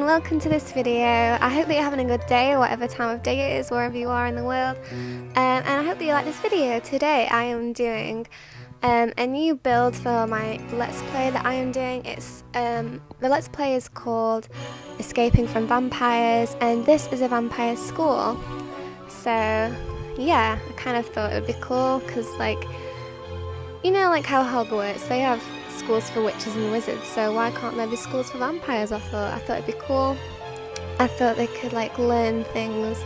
welcome to this video. I hope that you're having a good day, or whatever time of day it is, wherever you are in the world. And I hope that you like this video. Today I am doing a new build for my Let's Play that I am doing. It's the Let's Play is called Escaping from Vampires, and this is a vampire school. So yeah, I kind of thought it would be cool because, like, you know, like how Hogwarts, they have schools for witches and wizards, so why can't there be schools for vampires? I thought it'd be cool. I thought they could like learn things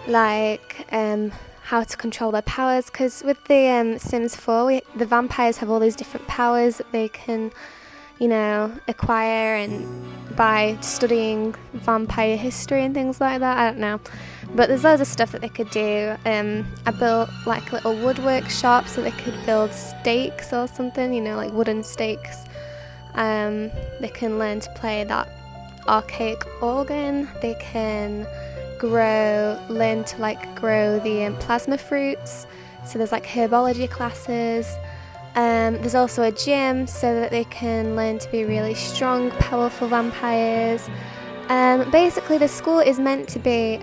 like how to control their powers, because with the Sims 4 the vampires have all these different powers that they can, you know, acquire, and by studying vampire history and things like that. I don't know, but there's loads of stuff that they could do. I built like a little woodwork shop so they could build stakes or something, you know, like wooden stakes. They can learn to play that archaic organ. They can learn to like grow the plasma fruits. So there's like herbology classes. There's also a gym so that they can learn to be really strong, powerful vampires. Basically, the school is meant to be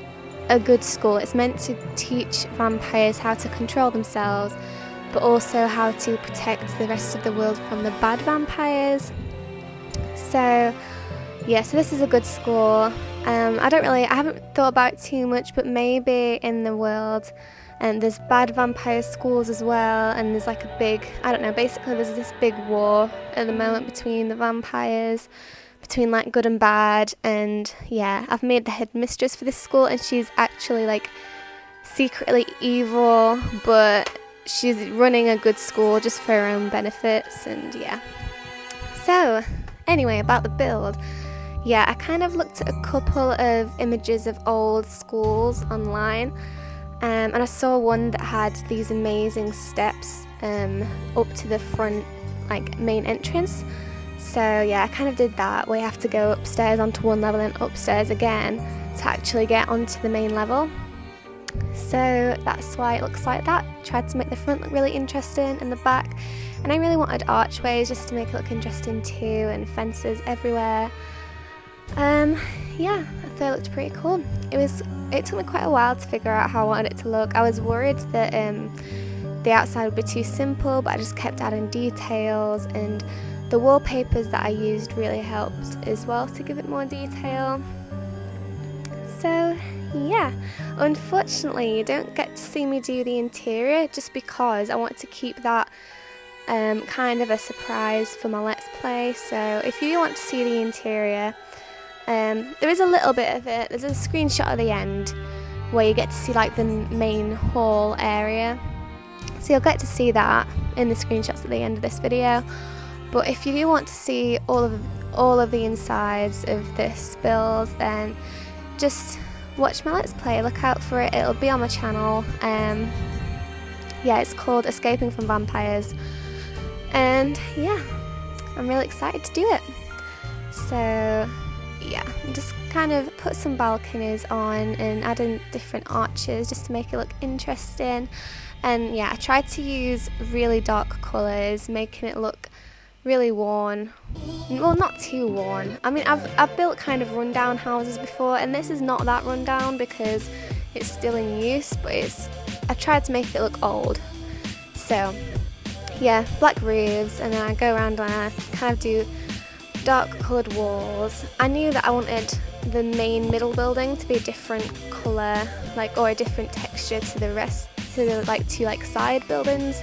a good school. It's meant to teach vampires how to control themselves, but also how to protect the rest of the world from the bad vampires. So yeah, so this is a good school. I haven't thought about it too much, but maybe in the world there's bad vampire schools as well, and there's like a big, I don't know, basically there's this big war at the moment between the vampires, between like good and bad. And yeah, I've made the headmistress for this school, and she's actually like secretly evil, but she's running a good school just for her own benefits. And yeah, so anyway, about the build, yeah, I kind of looked at a couple of images of old schools online, and I saw one that had these amazing steps up to the front, like main entrance. So yeah, I kind of did that, where you have to go upstairs onto one level and upstairs again to actually get onto the main level. So that's why it looks like that. Tried to make the front look really interesting and the back, and I really wanted archways just to make it look interesting too, and fences everywhere. Yeah, I thought it looked pretty cool. It took me quite a while to figure out how I wanted it to look. I was worried that the outside would be too simple, but I just kept adding details, and the wallpapers that I used really helped as well to give it more detail. So yeah, unfortunately you don't get to see me do the interior, just because I want to keep that kind of a surprise for my Let's Play. So if you want to see the interior, there is a little bit of it. There's a screenshot at the end where you get to see like the main hall area, so you'll get to see that in the screenshots at the end of this video. But if you do want to see all of the insides of this build, then just watch my Let's Play. Look out for it. It'll be on my channel. Yeah, it's called Escaping from Vampires, and yeah, I'm really excited to do it. So yeah, just kind of put some balconies on and add in different arches just to make it look interesting. And yeah, I tried to use really dark colours, making it look really worn. Well, not too worn. I mean, I've built kind of rundown houses before, and this is not that rundown because it's still in use, but I tried to make it look old. So yeah, black roofs, and then I go around and I kind of do dark coloured walls. I knew that I wanted the main middle building to be a different colour, like, or a different texture to the rest, to the like two like side buildings.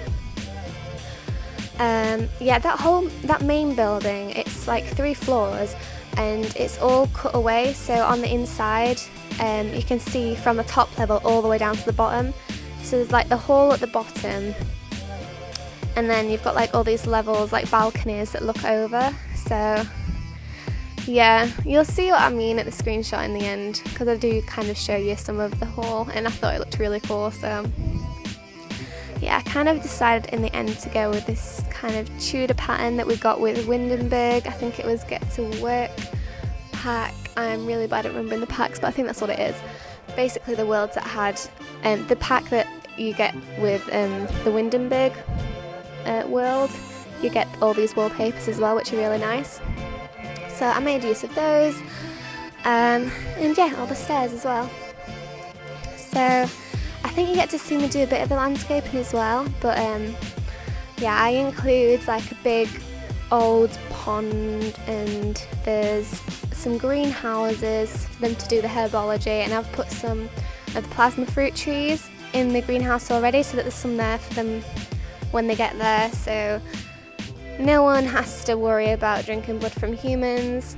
Yeah, that main building, it's like 3 floors, and it's all cut away. So on the inside, you can see from the top level all the way down to the bottom. So there's like the hall at the bottom, and then you've got like all these levels, like balconies that look over. So yeah, you'll see what I mean at the screenshot in the end, because I do kind of show you some of the hall, and I thought it looked really cool. So yeah, I kind of decided in the end to go with this kind of Tudor pattern that we got with Windenburg. I think it was Get to Work pack. I'm really bad at remembering the packs, but I think that's what it is. Basically the worlds that had the pack that you get with the Windenburg world, you get all these wallpapers as well, which are really nice. So I made use of those. And yeah, all the stairs as well. So I think you get to see me do a bit of the landscaping as well, but yeah, I include like a big old pond, and there's some greenhouses for them to do the herbology, and I've put some of the plasma fruit trees in the greenhouse already so that there's some there for them when they get there, so no one has to worry about drinking blood from humans.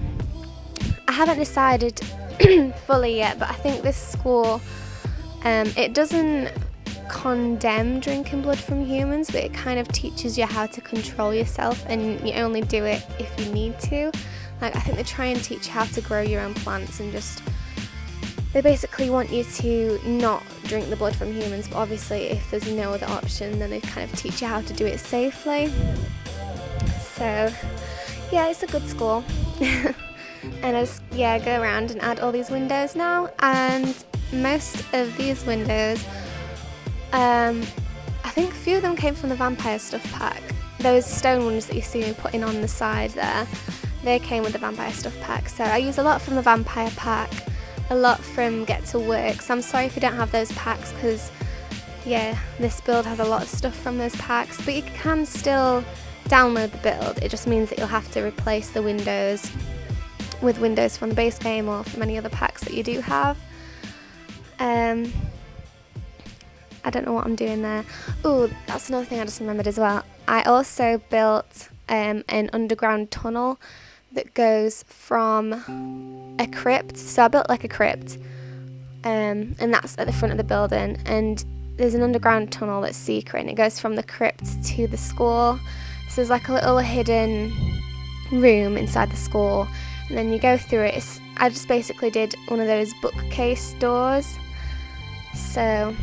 I haven't decided fully yet, but I think this school, it doesn't condemn drinking blood from humans, but it kind of teaches you how to control yourself, and you only do it if you need to. Like, I think they try and teach you how to grow your own plants, and just they basically want you to not drink the blood from humans, but obviously if there's no other option, then they kind of teach you how to do it safely. So yeah, it's a good school. And I just go around and add all these windows now, and most of these windows, I think a few of them came from the vampire stuff pack. Those stone ones that you see me putting on the side there, they came with the vampire stuff pack. So I use a lot from the vampire pack, a lot from Get to Work. So I'm sorry if you don't have those packs, because yeah, this build has a lot of stuff from those packs, but you can still download the build. It just means that you'll have to replace the windows with windows from the base game or from any other packs that you do have. I don't know what I'm doing there. Oh, that's another thing I just remembered as well. I also built an underground tunnel that goes from a crypt. So I built like a crypt, and that's at the front of the building, and there's an underground tunnel that's secret, and it goes from the crypt to the school. So there's like a little hidden room inside the school, and then you go through it. I just basically did one of those bookcase doors. So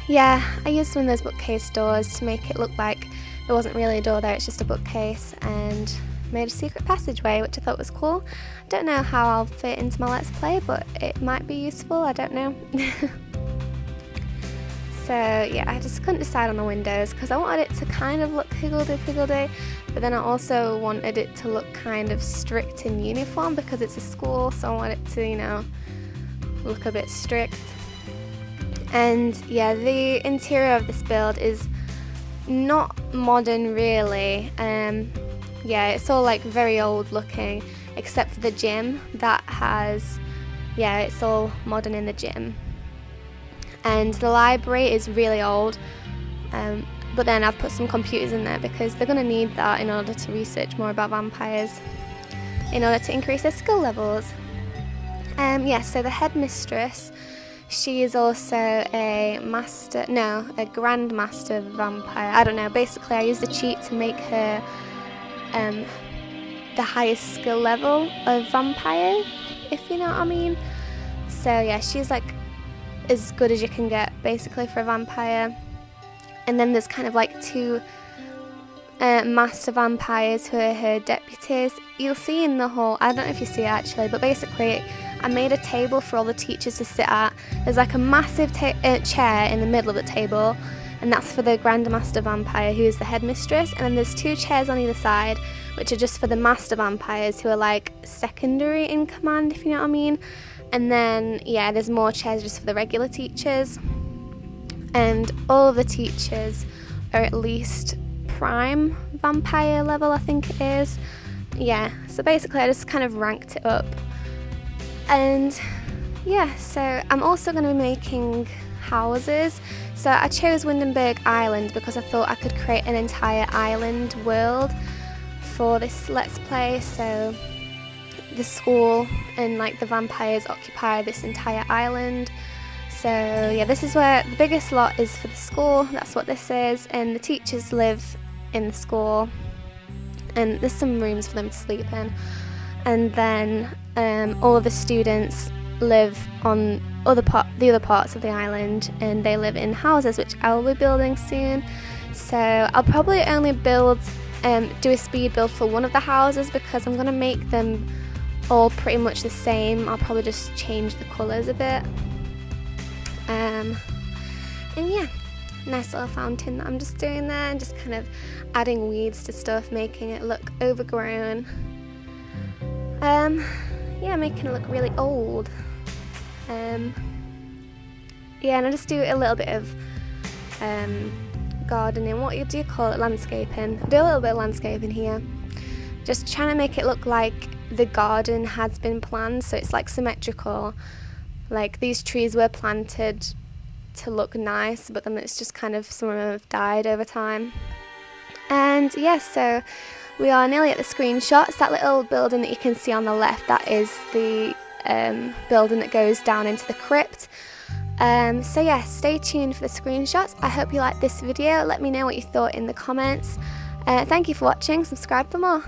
yeah, I used one of those bookcase doors to make it look like there wasn't really a door there, it's just a bookcase, and made a secret passageway, which I thought was cool. I don't know how I'll fit into my Let's Play, but it might be useful, I don't know. So yeah, I just couldn't decide on the windows because I wanted it to kind of look higgledy-piggledy, but then I also wanted it to look kind of strict and uniform because it's a school, so I want it to, you know, look a bit strict. And yeah, the interior of this build is not modern really. Yeah, it's all like very old looking, except for the gym that has, yeah, it's all modern in the gym. And the library is really old, but then I've put some computers in there because they're going to need that in order to research more about vampires, in order to increase their skill levels. Yeah, so the headmistress, she is also a grand master vampire. I don't know, basically I used a cheat to make her the highest skill level of vampire, if you know what I mean. So yeah, she's like as good as you can get basically for a vampire. And then there's kind of like two master vampires who are her deputies. You'll see in the hall, I don't know if you see it actually, but basically I made a table for all the teachers to sit at. There's like a massive chair in the middle of the table, and that's for the Grand Master Vampire, who is the headmistress, and then there's two chairs on either side, which are just for the Master Vampires, who are like secondary in command, if you know what I mean. And then, yeah, there's more chairs just for the regular teachers. And all of the teachers are at least prime vampire level, I think it is. Yeah, so basically I just kind of ranked it up. And yeah, so I'm also going to be making houses. So I chose Windenburg Island because I thought I could create an entire island world for this Let's Play. So the school and like the vampires occupy this entire island. So yeah, this is where the biggest lot is for the school. That's what this is, and the teachers live in the school, and there's some rooms for them to sleep in. And then all of the students live on the other parts of the island, and they live in houses, which I will be building soon. So I'll probably only do a speed build for one of the houses because I'm going to make them all pretty much the same. I'll probably just change the colours a bit. And yeah, nice little fountain that I'm just doing there, and just kind of adding weeds to stuff, making it look overgrown. yeah, making it look really old. Yeah, and I just do a little bit of gardening. What do you call it? Landscaping. I do a little bit of landscaping here. Just trying to make it look like the garden has been planned, so it's like symmetrical. Like these trees were planted to look nice, but then it's just kind of, some of them have died over time. And yes, so we are nearly at the screenshots. That little building that you can see on the left, that is the building that goes down into the crypt. So yeah, stay tuned for the screenshots. I hope you liked this video. Let me know what you thought in the comments. Thank you for watching. Subscribe for more.